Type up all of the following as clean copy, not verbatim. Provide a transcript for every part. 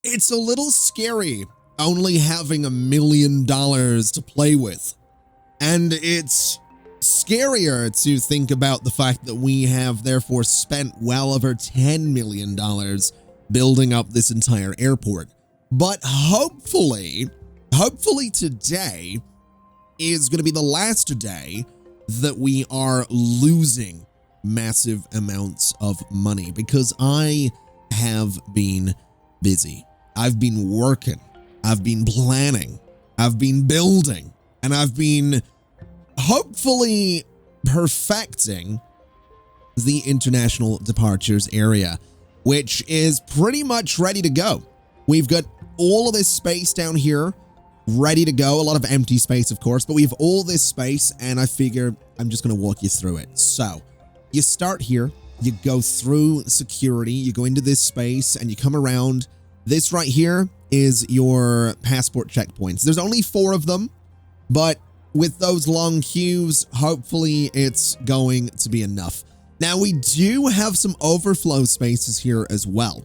It's a little scary only having $1 million to play with. And it's scarier to think about the fact that we have therefore spent well over $10 million building up this entire airport. But hopefully today is going to be the last day that we are losing massive amounts of money, because I have been busy. I've been working, I've been planning, I've been building, and I've been hopefully perfecting the international departures area, which is pretty much ready to go. We've got all of this space down here ready to go. A lot of empty space, of course, but we have all this space, and I figure I'm just going to walk you through it. So you start here, you go through security, you go into this space, and you come around. This right here is your passport checkpoints. There's only 4 of them, but with those long queues, hopefully it's going to be enough. Now, we do have some overflow spaces here as well.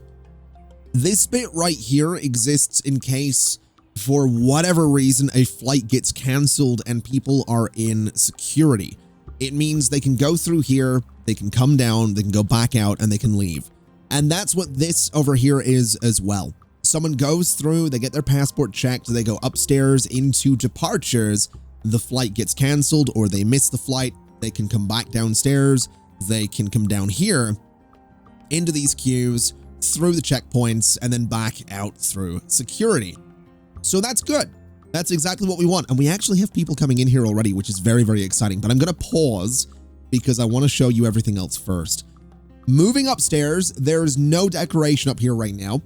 This bit right here exists in case, for whatever reason, a flight gets canceled and people are in security. It means they can go through here, they can come down, they can go back out, and they can leave. And that's what this over here is as well. Someone goes through, they get their passport checked, they go upstairs into departures, the flight gets canceled or they miss the flight, they can come back downstairs, they can come down here into these queues, through the checkpoints, and then back out through security. So that's good. That's exactly what we want. And we actually have people coming in here already, which is very, very exciting. But I'm going to pause because I want to show you everything else first. Moving upstairs, there's no decoration up here right now,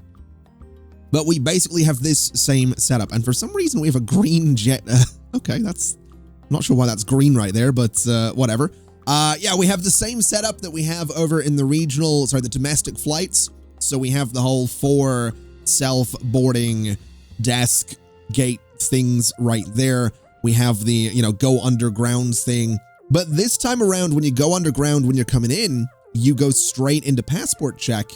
but we basically have this same setup. And for some reason, we have a green jet. Okay, I'm not sure why that's green right there, but whatever. Yeah, we have the same setup that we have over in the domestic flights. So we have the whole 4 self-boarding desk gate things right there. We have the, go underground thing. But this time around, when you go underground, when you're coming in, you go straight into passport check,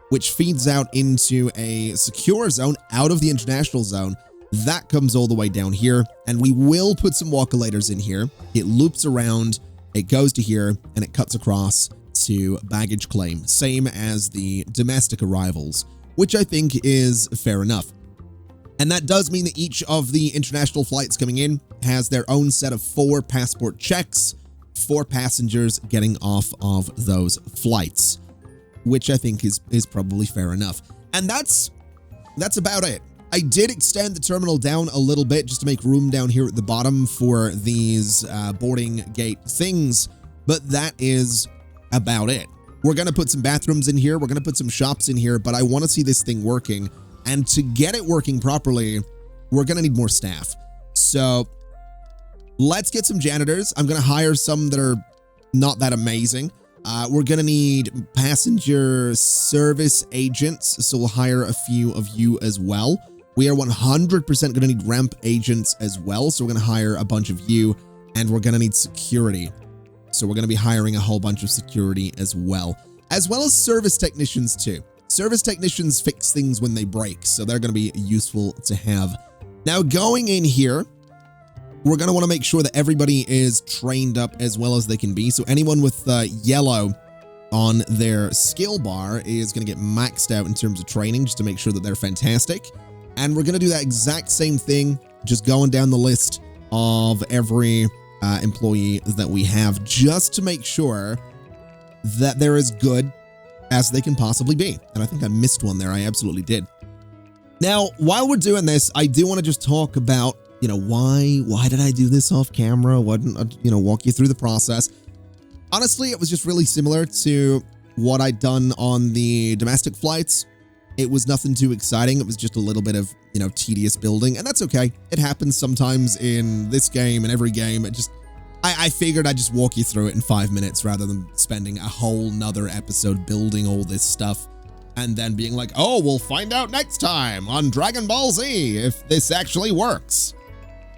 which feeds out into a secure zone out of the international zone. That comes all the way down here, and we will put some walkolators in here. It loops around, it goes to here, and it cuts across to baggage claim, same as the domestic arrivals, which I think is fair enough. And that does mean that each of the international flights coming in has their own set of 4 passport checks for passengers getting off of those flights, which I think is probably fair enough. And that's about it. I did extend the terminal down a little bit just to make room down here at the bottom for these boarding gate things, but that is about it. We're going to put some bathrooms in here. We're going to put some shops in here, but I want to see this thing working. And to get it working properly, we're going to need more staff. So let's get some janitors. I'm going to hire some that are not that amazing. We're going to need passenger service agents, so we'll hire a few of you as well. We are 100% going to need ramp agents as well, so we're going to hire a bunch of you, and we're going to need security. So we're going to be hiring a whole bunch of security as well as service technicians too. Service technicians fix things when they break, so they're going to be useful to have. Now, going in here, we're going to want to make sure that everybody is trained up as well as they can be. So anyone with yellow on their skill bar is going to get maxed out in terms of training, just to make sure that they're fantastic. And we're going to do that exact same thing, just going down the list of every employee that we have, just to make sure that they're as good as they can possibly be. And I think I missed one there. I absolutely did. Now, while we're doing this, I do want to just talk about, why did I do this off camera? Why didn't I, walk you through the process? Honestly, it was just really similar to what I'd done on the domestic flights. It was nothing too exciting. It was just a little bit of, tedious building, and that's okay. It happens sometimes in this game and every game. I figured I'd just walk you through it in 5 minutes rather than spending a whole nother episode building all this stuff and then being like, oh, we'll find out next time on Dragon Ball Z if this actually works.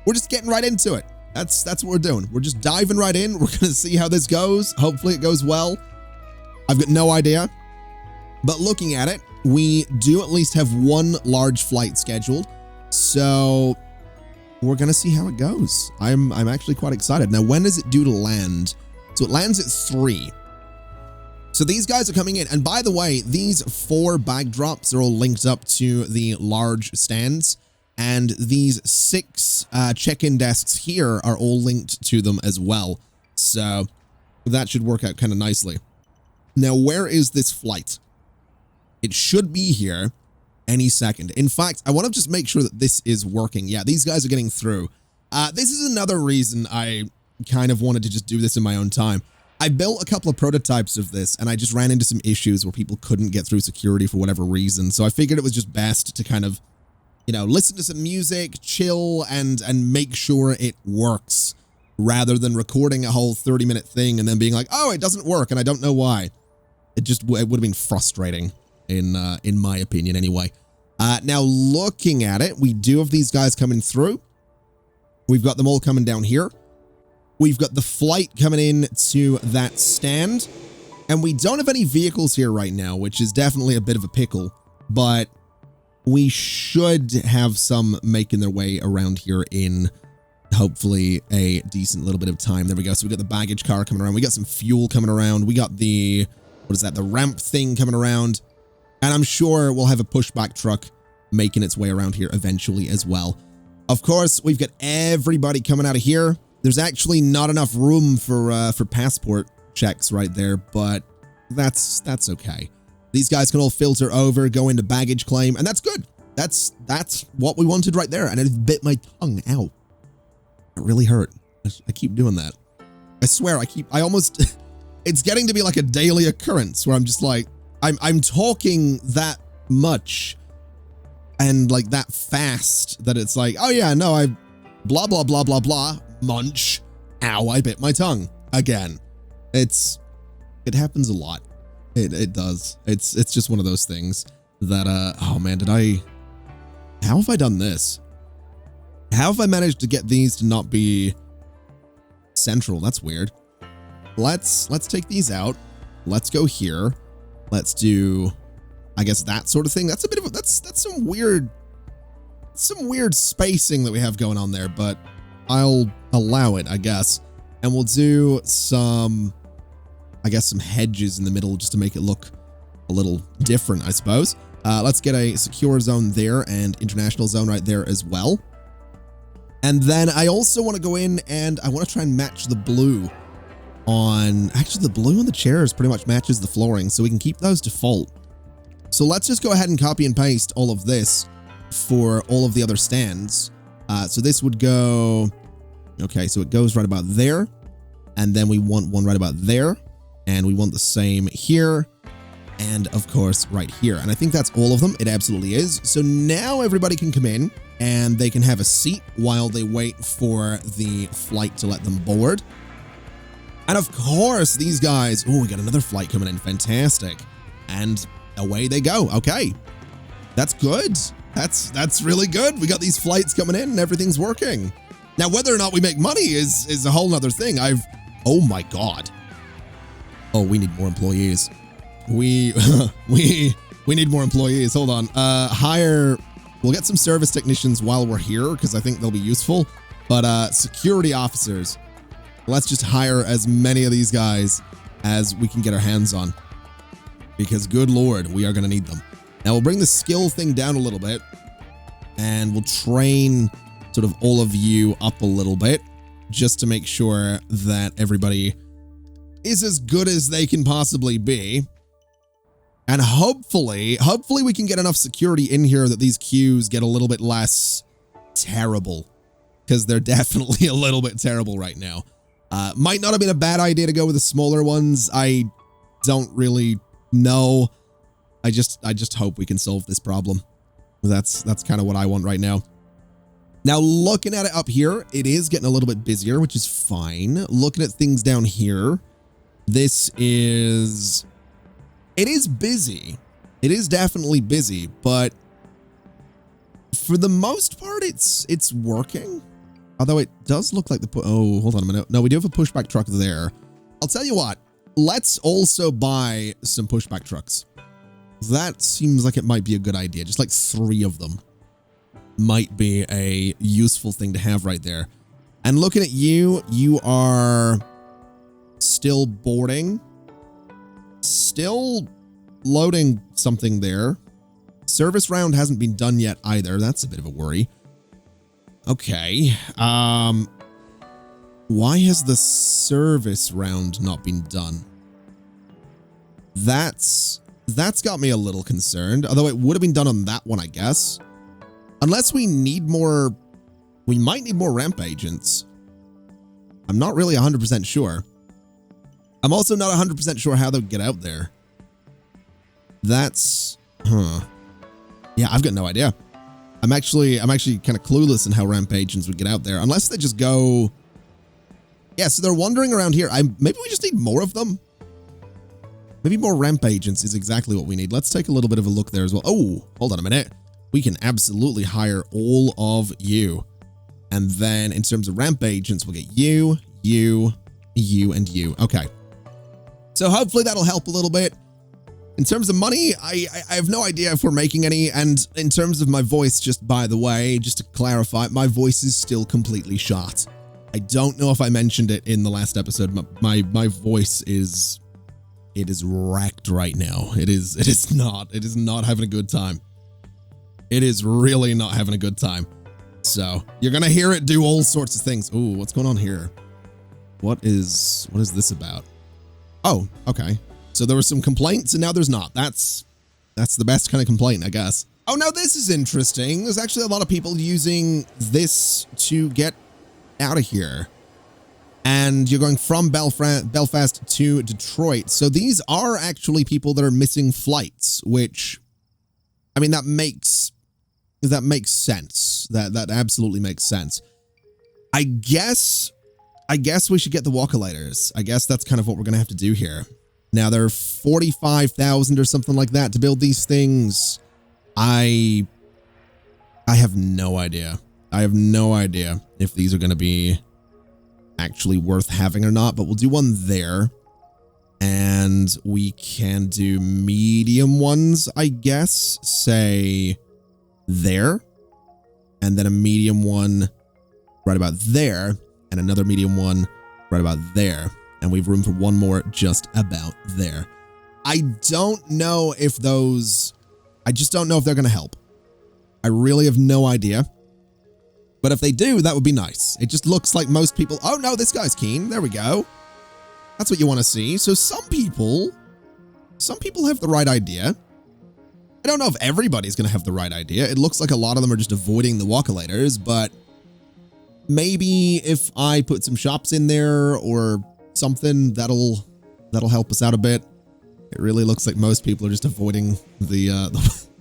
We're just getting right into it. That's what we're doing. We're just diving right in. We're going to see how this goes. Hopefully it goes well. I've got no idea. But looking at it, we do at least have one large flight scheduled. So we're going to see how it goes. I'm actually quite excited. Now, when is it due to land? So it lands at 3. So these guys are coming in. And by the way, these 4 bag drops are all linked up to the large stands. And these 6 check-in desks here are all linked to them as well. So that should work out kind of nicely. Now, where is this flight? It should be here any second. In fact, I want to just make sure that this is working. Yeah, these guys are getting through. This is another reason I kind of wanted to just do this in my own time. I built a couple of prototypes of this, and I just ran into some issues where people couldn't get through security for whatever reason. So I figured it was just best to kind of, you know, listen to some music, chill, and make sure it works, rather than recording a whole 30-minute thing and then being like, oh, it doesn't work, and I don't know why. It would have been frustrating, in my opinion, anyway. Now, looking at it, we do have these guys coming through. We've got them all coming down here. We've got the flight coming in to that stand. And we don't have any vehicles here right now, which is definitely a bit of a pickle. But we should have some making their way around here in hopefully a decent little bit of time. There we go. So we got the baggage car coming around. We got some fuel coming around. We got the, what is that? The ramp thing coming around. And I'm sure we'll have a pushback truck making its way around here eventually as well. Of course, we've got everybody coming out of here. There's actually not enough room for passport checks right there, but that's okay. These guys can all filter over, go into baggage claim, and that's good. That's what we wanted right there, and it bit my tongue. Ow. It really hurt. I keep doing that. I swear, I almost, it's getting to be like a daily occurrence where I'm just like, I'm talking that much and like that fast that it's like, oh yeah, no, I blah, blah, blah, blah, blah, munch. Ow, I bit my tongue again. It happens a lot. It does. It's just one of those things that, oh man, how have I done this? How have I managed to get these to not be central? That's weird. Let's take these out. Let's go here. Let's do, I guess, that sort of thing. That's a bit of that's some weird spacing that we have going on there, but I'll allow it, I guess. And we'll do some, I guess, some hedges in the middle just to make it look a little different, I suppose. Let's get a secure zone there and international zone right there as well. And then I also want to go in and I want to try and match the blue on, actually the blue on the chairs pretty much matches the flooring, so we can keep those default. So let's just go ahead and copy and paste all of this for all of the other stands. So this would go, okay, so it goes right about there. And then we want one right about there. And we want the same here. And of course, right here. And I think that's all of them. It absolutely is. So now everybody can come in and they can have a seat while they wait for the flight to let them board. And of course, these guys, oh, we got another flight coming in. Fantastic. And away they go. Okay. That's good. That's really good. We got these flights coming in and everything's working. Now, whether or not we make money is a whole nother thing. Oh my God. Oh, we need more employees. We need more employees. Hold on. We'll get some service technicians while we're here because I think they'll be useful. But security officers, let's just hire as many of these guys as we can get our hands on. Because good Lord, we are going to need them. Now we'll bring the skill thing down a little bit and we'll train sort of all of you up a little bit just to make sure that everybody is as good as they can possibly be. And hopefully we can get enough security in here that these queues get a little bit less terrible, because they're definitely a little bit terrible right now. Might not have been a bad idea to go with the smaller ones. I don't really know. I just hope we can solve this problem. That's kind of what I want right now. Now, looking at it up here, it is getting a little bit busier, which is fine. Looking at things down here, it is busy. It is definitely busy, but for the most part, it's working. Although it does look like oh, hold on a minute. No, we do have a pushback truck there. I'll tell you what, let's also buy some pushback trucks. That seems like it might be a good idea. Just like 3 of them might be a useful thing to have right there. And looking at you, you are still boarding. Still loading something there. Service round hasn't been done yet either. That's a bit of a worry. Okay. Why has the service round not been done? That's got me a little concerned. Although it would have been done on that one, I guess. Unless we need more... We might need more ramp agents. I'm not really 100% sure. I'm also not 100% sure how they'll get out there. That's... Yeah, I've got no idea. I'm actually kind of clueless in how ramp agents would get out there. Unless they just go... Yeah, so they're wandering around here. Maybe we just need more of them. Maybe more ramp agents is exactly what we need. Let's take a little bit of a look there as well. Oh, hold on a minute. We can absolutely hire all of you. And then in terms of ramp agents, we'll get you, you, you, and you. Okay. So hopefully that'll help a little bit. In terms of money, I have no idea if we're making any. And in terms of my voice, just by the way, just to clarify, my voice is still completely shot. I don't know if I mentioned it in the last episode. My voice is... It is wrecked right now. It is not having a good time. It is really not having a good time. So you're going to hear it do all sorts of things. Ooh, what's going on here? What is this about? Oh, okay. So there were some complaints and now there's not. That's the best kind of complaint, I guess. Oh, now this is interesting. There's actually a lot of people using this to get out of here. And you're going from Belfast to Detroit. So these are actually people that are missing flights, which, I mean, that makes sense. That absolutely makes sense. I guess we should get the walkolators. I guess that's kind of what we're going to have to do here. Now, there are 45,000 or something like that to build these things. I have no idea. I have no idea if these are going to be actually worth having or not, but we'll do one there. And we can do medium ones, I guess, say there. And then a medium one right about there. And another medium one right about there. And we have room for one more just about there. I don't know if those... I just don't know if they're going to help. I really have no idea. But if they do, that would be nice. It just looks like most people... Oh, no, this guy's keen. There we go. That's what you want to see. So some people have the right idea. I don't know if everybody's going to have the right idea. It looks like a lot of them are just avoiding the walkolators, but maybe if I put some shops in there or something, that'll help us out a bit. It really looks like most people are just avoiding the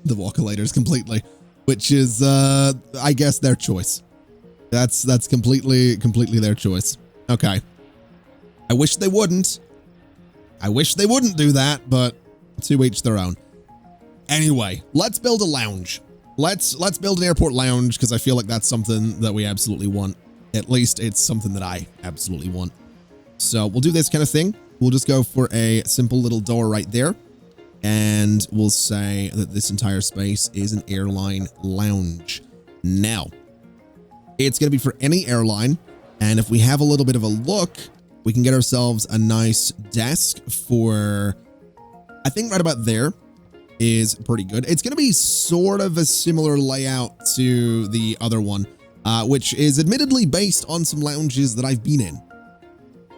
walkolators completely, which is, I guess, their choice. That's completely their choice. Okay. I wish they wouldn't. I wish they wouldn't do that, but to each their own. Anyway, let's build a lounge. Let's build an airport lounge because I feel like that's something that we absolutely want. At least it's something that I absolutely want. So we'll do this kind of thing. We'll just go for a simple little door right there. And we'll say that this entire space is an airline lounge. Now, it's going to be for any airline. And if we have a little bit of a look, we can get ourselves a nice desk for, I think right about there is pretty good. It's going to be sort of a similar layout to the other one, which is admittedly based on some lounges that I've been in.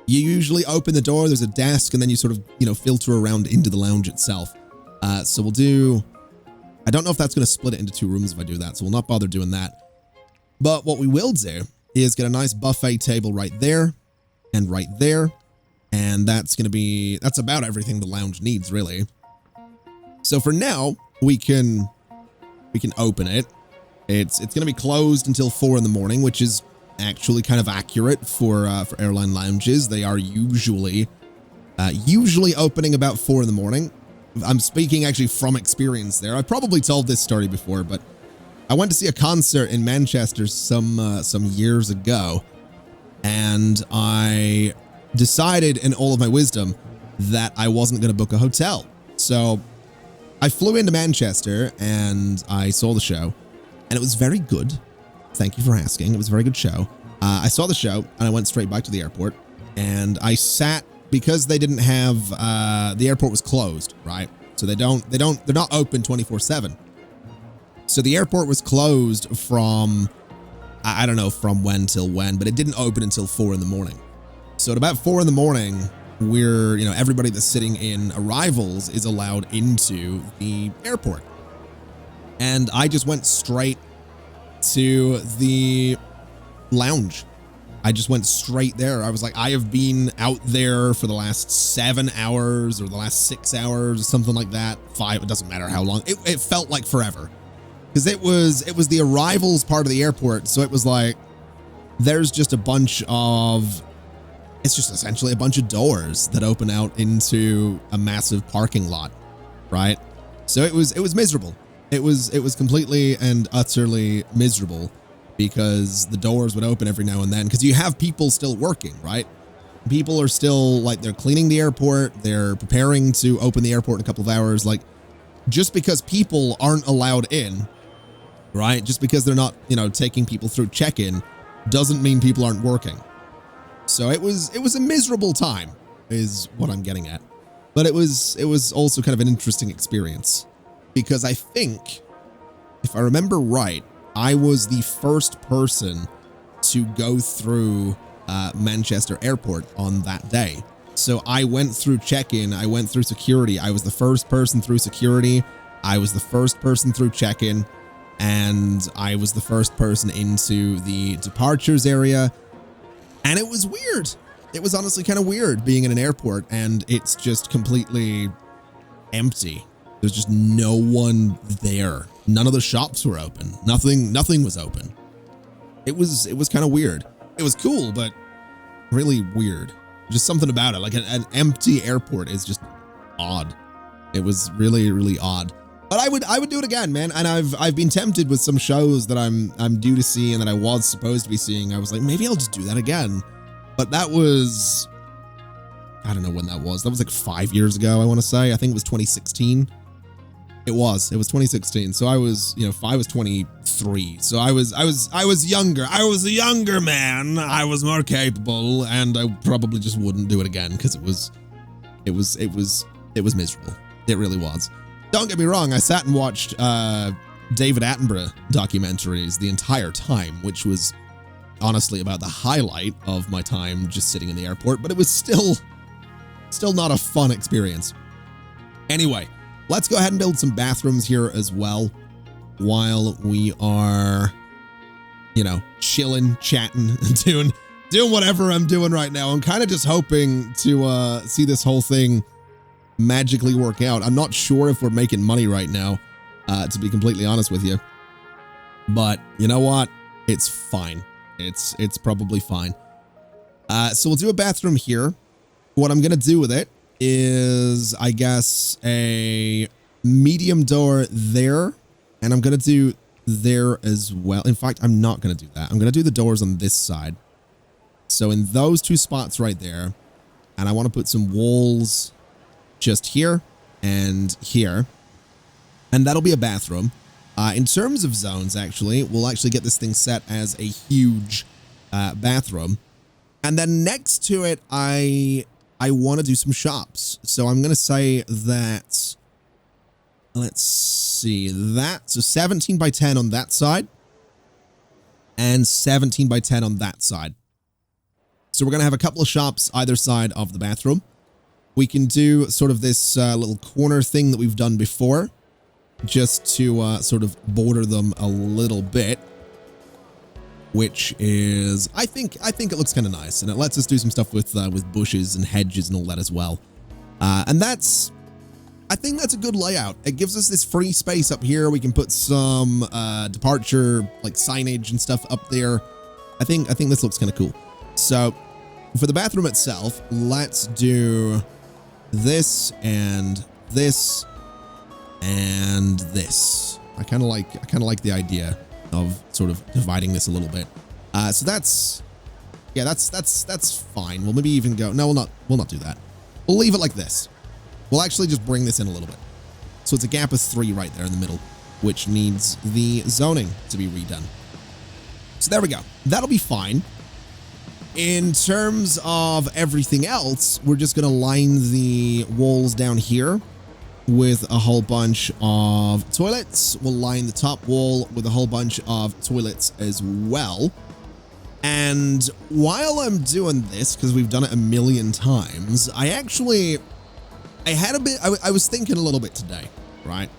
You usually open the door, there's a desk, and then you sort of, filter around into the lounge itself. So we'll do, I don't know if that's going to split it into 2 rooms if I do that, so we'll not bother doing that. But what we will do is get a nice buffet table right there and right there. And that's about everything the lounge needs, really. So for now, we can open it. It's going to be closed until 4 in the morning, which is actually kind of accurate for airline lounges. They are usually opening about 4 in the morning. I'm speaking actually from experience there. I've probably told this story before, but I went to see a concert in Manchester some years ago, and I decided in all of my wisdom that I wasn't going to book a hotel. So I flew into Manchester and I saw the show, and it was very good. Thank you for asking. It was a very good show. I saw the show and I went straight back to the airport, and I sat because they didn't have the airport was closed, right? So they're not open 24/7. So the airport was closed from, I don't know from when till when, but it didn't open until 4 in the morning. So at about 4 in the morning, everybody that's sitting in arrivals is allowed into the airport. And I just went straight to the lounge. I just went straight there. I was like, I have been out there for the last 7 hours or the last 6 hours or something like that. 5, it doesn't matter how long. It felt like forever, because it was the arrivals part of the airport. So it was like, there's just it's just essentially a bunch of doors that open out into a massive parking lot, right? So it was miserable. It was completely and utterly miserable, because the doors would open every now and then, because you have people still working, right? People are still, like, they're cleaning the airport, they're preparing to open the airport in a couple of hours. Like, just because people aren't allowed in, right? Just because they're not, taking people through check-in doesn't mean people aren't working. So it was a miserable time, is what I'm getting at. But it was also kind of an interesting experience, because I think, if I remember right, I was the first person to go through Manchester Airport on that day. So I went through check-in, I went through security. I was the first person through security. I was the first person through check-in, and I was the first person into the departures area. And it was weird. It was honestly kind of weird being in an airport and it's just completely empty. There's just no one there. None of the shops were open. Nothing was open. It was kind of weird. It was cool, but really weird. Just something about it. Like an empty airport is just odd. It was really, really odd. But I would do it again, man. And I've been tempted with some shows that I'm due to see and that I was supposed to be seeing. I was like, maybe I'll just do that again. But that was, I don't know when that was. That was like 5 years ago, I want to say. I think it was 2016. It was 2016. So I was, I was 23. So I was younger. I was a younger man. I was more capable, and I probably just wouldn't do it again, because it was miserable. It really was. Don't get me wrong, I sat and watched David Attenborough documentaries the entire time, which was honestly about the highlight of my time just sitting in the airport, but it was still not a fun experience. Anyway, let's go ahead and build some bathrooms here as well while we are, chilling, chatting, and doing whatever I'm doing right now. I'm kind of just hoping to see this whole thing magically work out. I'm not sure if we're making money right now, to be completely honest with you. But you know what? It's fine. It's probably fine. So we'll do a bathroom here. What I'm going to do with it is, I guess, a medium door there. And I'm going to do there as well. In fact, I'm not going to do that. I'm going to do the doors on this side. So in those two spots right there. And I want to put some walls just here and here, and that'll be a bathroom. In terms of zones, actually, we'll actually get this thing set as a huge bathroom, and then next to it, I want to do some shops. So I'm going to say that, let's see, so 17 by 10 on that side, and 17 by 10 on that side. So we're going to have a couple of shops either side of the bathroom. We can do sort of this little corner thing that we've done before, just to sort of border them a little bit, which is, I think it looks kind of nice, and it lets us do some stuff with bushes and hedges and all that as well. And I think that's a good layout. It gives us this free space up here. We can put some departure like signage and stuff up there. I think this looks kind of cool. So for the bathroom itself, let's do this and this and this. I kind of like the idea of sort of dividing this a little bit. So that's fine. We'll maybe even go, no, we'll not do that. We'll leave it like this. We'll actually just bring this in a little bit. So it's a gap of 3 right there in the middle, which needs the zoning to be redone. So there we go. That'll be fine. In terms of everything else, we're just going to line the walls down here with a whole bunch of toilets. We'll line the top wall with a whole bunch of toilets as well. And while I'm doing this, because we've done it a million times, I was thinking a little bit today, right?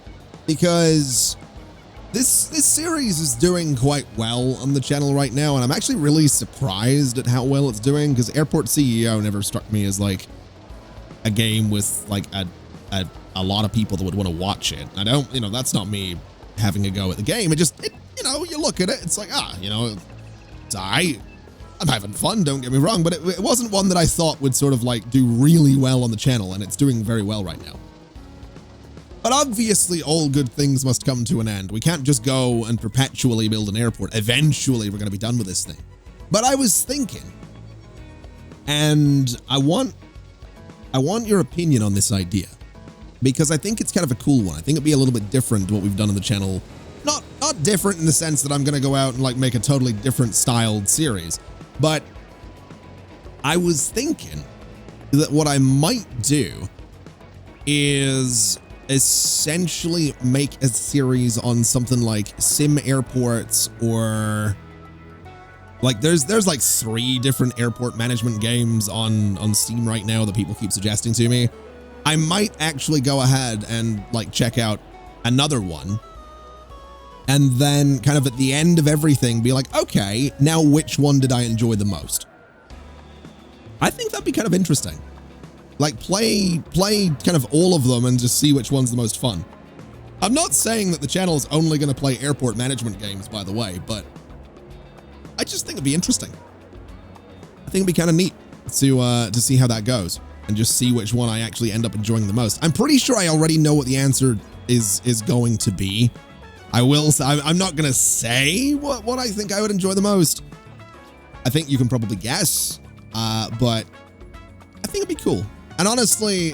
Because this series is doing quite well on the channel right now, and I'm actually really surprised at how well it's doing, because Airport CEO never struck me as like a game with like a lot of people that would want to watch it. I don't, that's not me having a go at the game. You look at it, it's like, it's I'm having fun, don't get me wrong, but it wasn't one that I thought would sort of like do really well on the channel, and it's doing very well right now. But obviously all good things must come to an end. We can't just go and perpetually build an airport. Eventually we're going to be done with this thing. But I was thinking, and I want your opinion on this idea, because I think it's kind of a cool one. I think it'd be a little bit different to what we've done on the channel. Not different in the sense that I'm going to go out and like make a totally different styled series, but I was thinking that what I might do is essentially make a series on something like sim airports, or like there's like 3 different airport management games on Steam right now that people keep suggesting to me. I might actually go ahead and like check out another one, and then kind of at the end of everything be like, okay, now which one did I enjoy the most? I think that'd be kind of interesting. Like play kind of all of them and just see which one's the most fun. I'm not saying that the channel is only going to play airport management games, by the way, but I just think it'd be interesting. I think it'd be kind of neat to see how that goes and just see which one I actually end up enjoying the most. I'm pretty sure I already know what the answer is going to be. I'm not going to say what I think I would enjoy the most. I think you can probably guess, but I think it'd be cool. And honestly,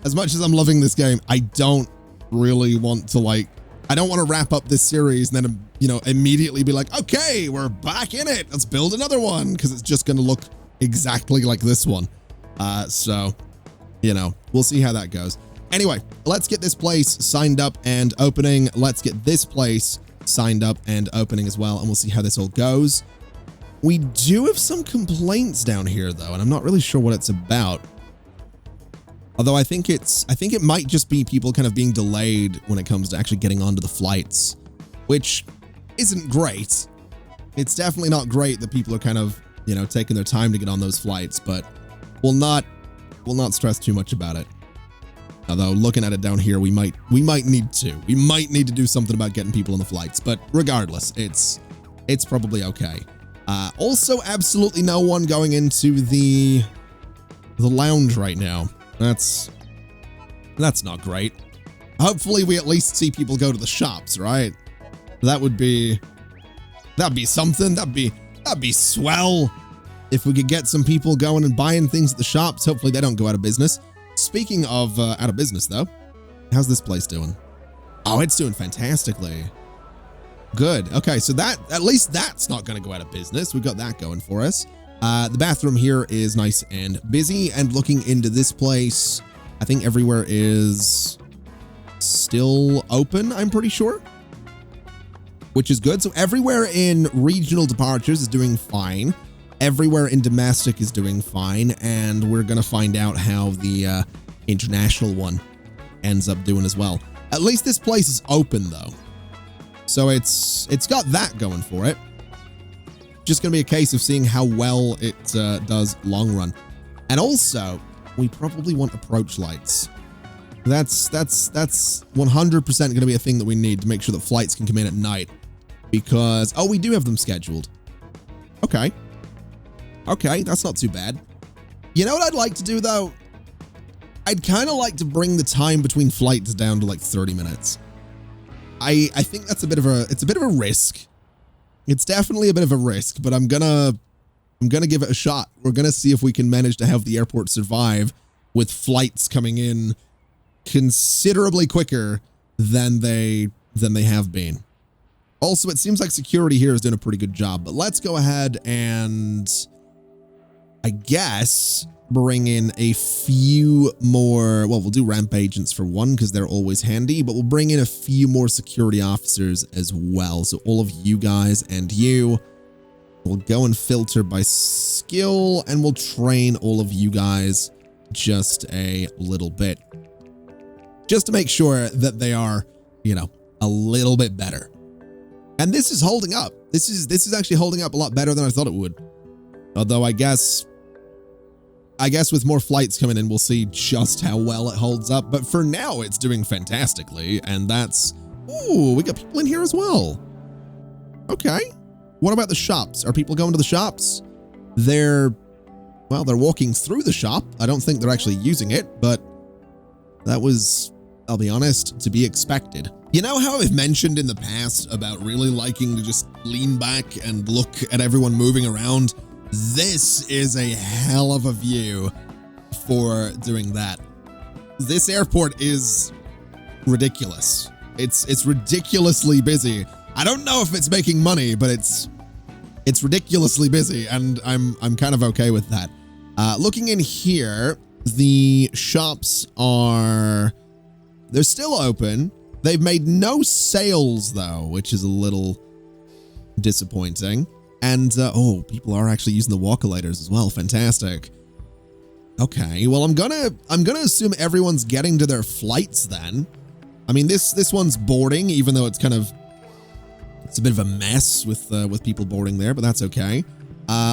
as much as I'm loving this game, I don't really want to I don't want to wrap up this series and then, immediately be like, okay, we're back in it. Let's build another one, because it's just going to look exactly like this one. So, we'll see how that goes. Anyway, let's get this place signed up and opening. Let's get this place signed up and opening as well, and we'll see how this all goes. We do have some complaints down here though, and I'm not really sure what it's about. Although I think it might just be people kind of being delayed when it comes to actually getting onto the flights, which isn't great. It's definitely not great that people are kind of, taking their time to get on those flights, but we'll not stress too much about it. Although looking at it down here, we might need to do something about getting people on the flights, but regardless, it's probably okay. Also, absolutely no one going into the lounge right now. That's not great. Hopefully we at least see people go to the shops, right? That'd be something. That'd be swell. If we could get some people going and buying things at the shops, hopefully they don't go out of business. Speaking of out of business though, how's this place doing? Oh, it's doing fantastically. Good. Okay, so at least that's not going to go out of business. We've got that going for us. The bathroom here is nice and busy, and looking into this place, I think everywhere is still open, I'm pretty sure, which is good. So everywhere in regional departures is doing fine. Everywhere in domestic is doing fine, and we're going to find out how the international one ends up doing as well. At least this place is open though. So it's got that going for it. Just going to be a case of seeing how well it does long run. And also, we probably want approach lights. That's 100% going to be a thing that we need to make sure that flights can come in at night. Because, oh, we do have them scheduled. Okay. Okay, that's not too bad. You know what I'd like to do though? I'd kind of like to bring the time between flights down to like 30 minutes. I think that's a bit of a risk. It's definitely a bit of a risk, but I'm gonna give it a shot. We're gonna see if we can manage to have the airport survive with flights coming in considerably quicker than they have been. Also, it seems like security here is doing a pretty good job, but let's go ahead and, I guess, bring in a few more, well, we'll do ramp agents for one because they're always handy, but we'll bring in a few more security officers as well. So all of you guys and you, we'll go and filter by skill, and we'll train all of you guys just a little bit, just to make sure that they are, you know, a little bit better. And this is holding up. This is actually holding up a lot better than I thought it would. Although I guess with more flights coming in, we'll see just how well it holds up. But for now, it's doing fantastically. And that's, ooh, we got people in here as well. Okay. What about the shops? Are people going to the shops? They're walking through the shop. I don't think they're actually using it, but that was, I'll be honest, to be expected. You know how I've mentioned in the past about really liking to just lean back and look at everyone moving around? This is a hell of a view for doing that. This airport is ridiculous. It's ridiculously busy. I don't know if it's making money, but it's ridiculously busy, and I'm kind of okay with that. Looking in here, the shops they're still open. They've made no sales though, which is a little disappointing. And, oh, people are actually using the walk-alighters as well. Fantastic. Okay, well, I'm gonna assume everyone's getting to their flights then. I mean, this one's boarding, even though it's a bit of a mess with people boarding there, but that's okay.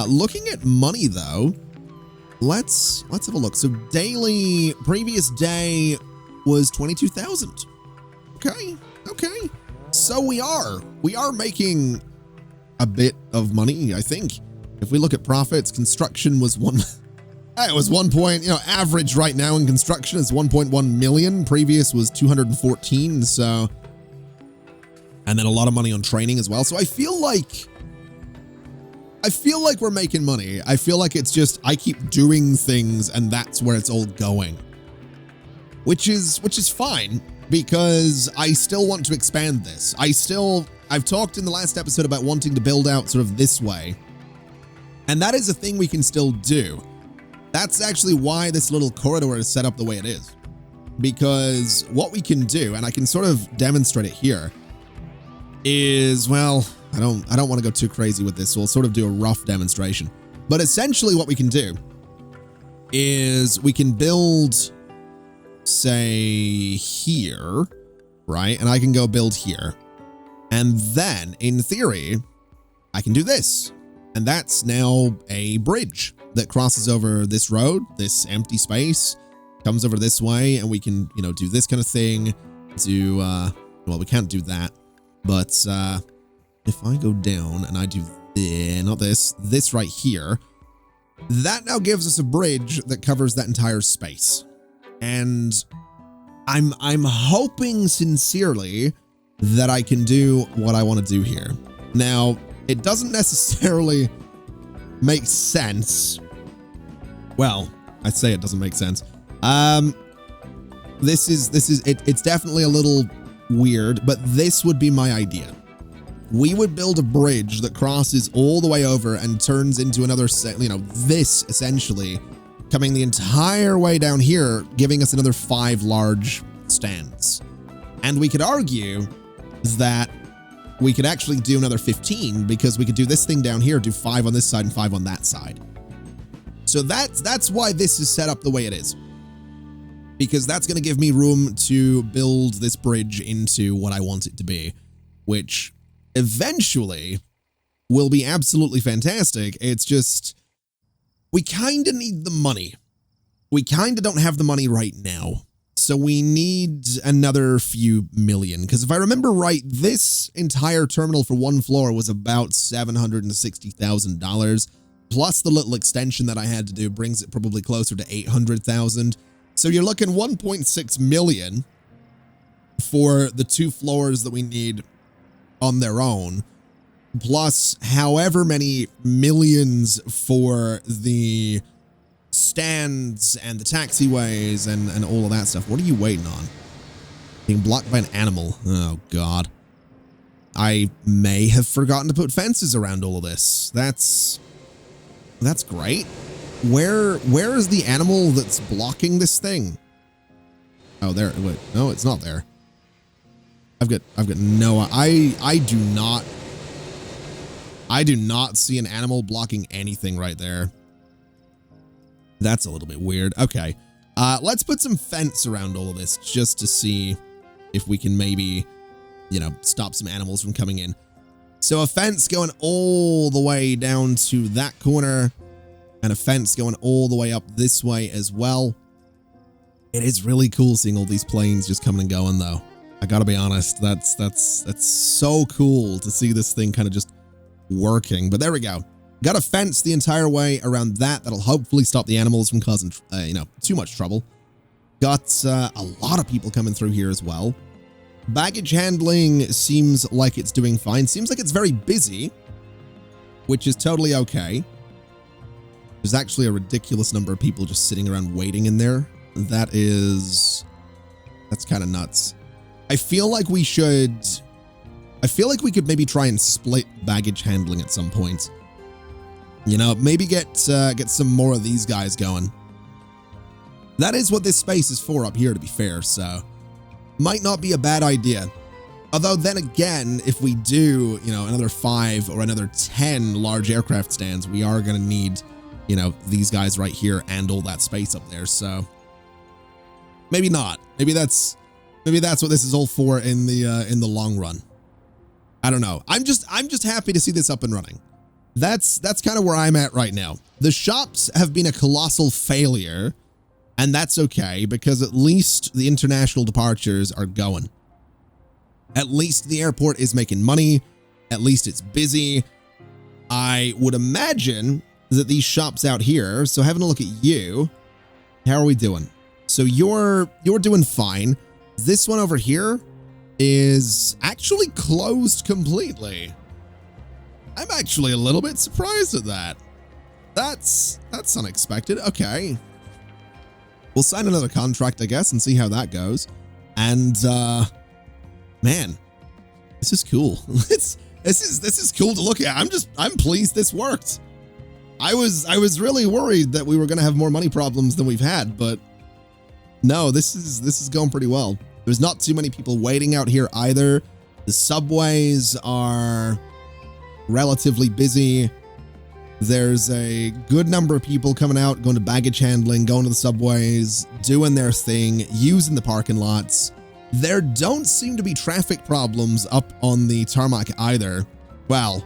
Looking at money though, let's have a look. So daily, previous day was 22,000. Okay. So we are making a bit of money, I think. If we look at profits, construction was average right now in construction is 1.1 million. Previous was 214. So, and then a lot of money on training as well. So I feel like we're making money. I feel like it's just, I keep doing things and that's where it's all going, which is fine, because I still want to expand this. I've talked in the last episode about wanting to build out sort of this way, and that is a thing we can still do. That's actually why this little corridor is set up the way it is, because what we can do, and I can sort of demonstrate it here, is, well, I don't want to go too crazy with this, so we'll sort of do a rough demonstration. But essentially what we can do is we can build, say, here, right? And I can go build here. And then, in theory, I can do this. And that's now a bridge that crosses over this road, this empty space, comes over this way, and we can, you know, do this kind of thing. Well, we can't do that. But if I go down and I do this right here, that now gives us a bridge that covers that entire space. And I'm hoping sincerely that I can do what I want to do here. Now, it doesn't necessarily make sense. Well, I say it doesn't make sense. It's definitely a little weird, but this would be my idea. We would build a bridge that crosses all the way over and turns into another, this essentially coming the entire way down here, giving us another 5 large stands. And we could argue that we could actually do another 15, because we could do this thing down here, do 5 on this side and 5 on that side. So that's why this is set up the way it is, because that's going to give me room to build this bridge into what I want it to be, which eventually will be absolutely fantastic. It's just, we kind of need the money. We kind of don't have the money right now. So we need another few million, because if I remember right, this entire terminal for one floor was about $760,000, plus the little extension that I had to do brings it probably closer to 800,000. So you're looking 1.6 million for the 2 floors that we need on their own, plus however many millions for the stands and the taxiways and all of that stuff. What are you waiting on? Being blocked by an animal. Oh, God. I may have forgotten to put fences around all of this. That's great. Where is the animal that's blocking this thing? Oh, there. Wait, no, it's not there. I've got no, I do not see an animal blocking anything right there. That's a little bit weird. Okay. Let's put some fence around all of this just to see if we can maybe, stop some animals from coming in. So a fence going all the way down to that corner and a fence going all the way up this way as well. It is really cool seeing all these planes just coming and going though. I gotta be honest, that's so cool to see this thing kind of just working. But there we go. Got a fence the entire way around that. That'll hopefully stop the animals from causing, too much trouble. Got a lot of people coming through here as well. Baggage handling seems like it's doing fine. Seems like it's very busy, which is totally okay. There's actually a ridiculous number of people just sitting around waiting in there. That's kind of nuts. I feel like we could maybe try and split baggage handling at some point. Maybe get some more of these guys going. That is what this space is for up here, to be fair, so might not be a bad idea. Although then again, if we do, another 5 or another 10 large aircraft stands, we are going to need, these guys right here and all that space up there, so maybe not. Maybe that's what this is all for in the long run. I don't know. I'm just happy to see this up and running. That's kind of where I'm at right now. The shops have been a colossal failure, and that's okay because at least the international departures are going. At least the airport is making money. At least it's busy. I would imagine that these shops out here, so having a look at you, how are we doing? So you're doing fine. This one over here is actually closed completely. I'm actually a little bit surprised at that. That's unexpected. Okay. We'll sign another contract, I guess, and see how that goes. And man, this is cool. This is cool to look at. I'm pleased this worked. I was really worried that we were gonna have more money problems than we've had, but no, this is going pretty well. There's not too many people waiting out here either. The subways are relatively busy. There's a good number of people coming out, going to baggage handling, going to the subways, doing their thing, using the parking lots. There don't seem to be traffic problems up on the tarmac either. Well,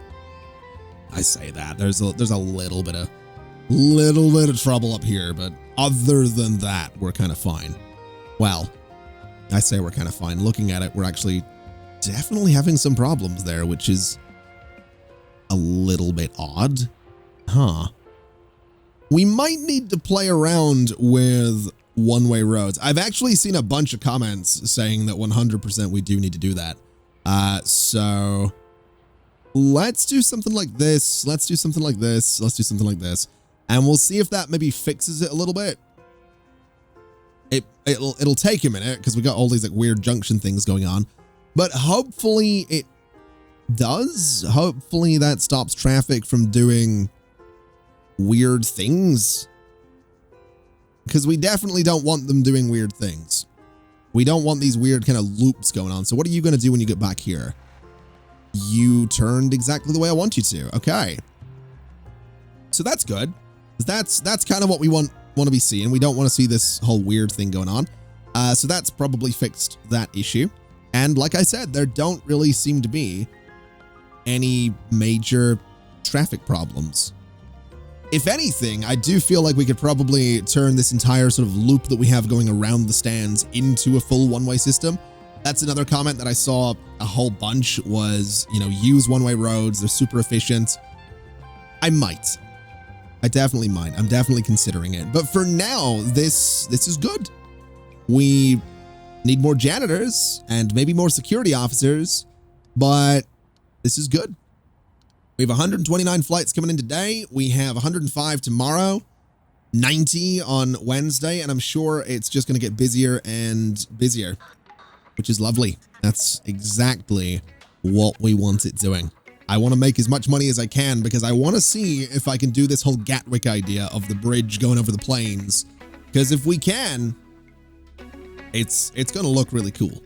I say that there's a little bit of trouble up here, but other than that, we're kind of fine. Well, I say we're kind of fine. Looking at it, we're actually definitely having some problems there, which is a little bit odd. Huh. We might need to play around with one-way roads. I've actually seen a bunch of comments saying that 100% we do need to do that. So let's do something like this. Let's do something like this. Let's do something like this. And we'll see if that maybe fixes it a little bit. It'll take a minute because we got all these like weird junction things going on, but hopefully it does. Hopefully that stops traffic from doing weird things, because we definitely don't want them doing weird things. We don't want these weird kind of loops going on. So what are you going to do when you get back here? You turned exactly the way I want you to. Okay. So that's good. That's kind of what we want to be seeing. We don't want to see this whole weird thing going on. So that's probably fixed that issue. And like I said, there don't really seem to be any major traffic problems. If anything, I do feel like we could probably turn this entire sort of loop that we have going around the stands into a full one-way system. That's another comment that I saw a whole bunch was, use one-way roads. They're super efficient. I definitely might. I'm definitely considering it. But for now, this is good. We need more janitors and maybe more security officers, but this is good. We have 129 flights coming in today. We have 105 tomorrow. 90 on Wednesday, and I'm sure it's just going to get busier and busier, which is lovely. That's exactly what we want it doing. I want to make as much money as I can because I want to see if I can do this whole Gatwick idea of the bridge going over the plains. Because if we can, it's going to look really cool.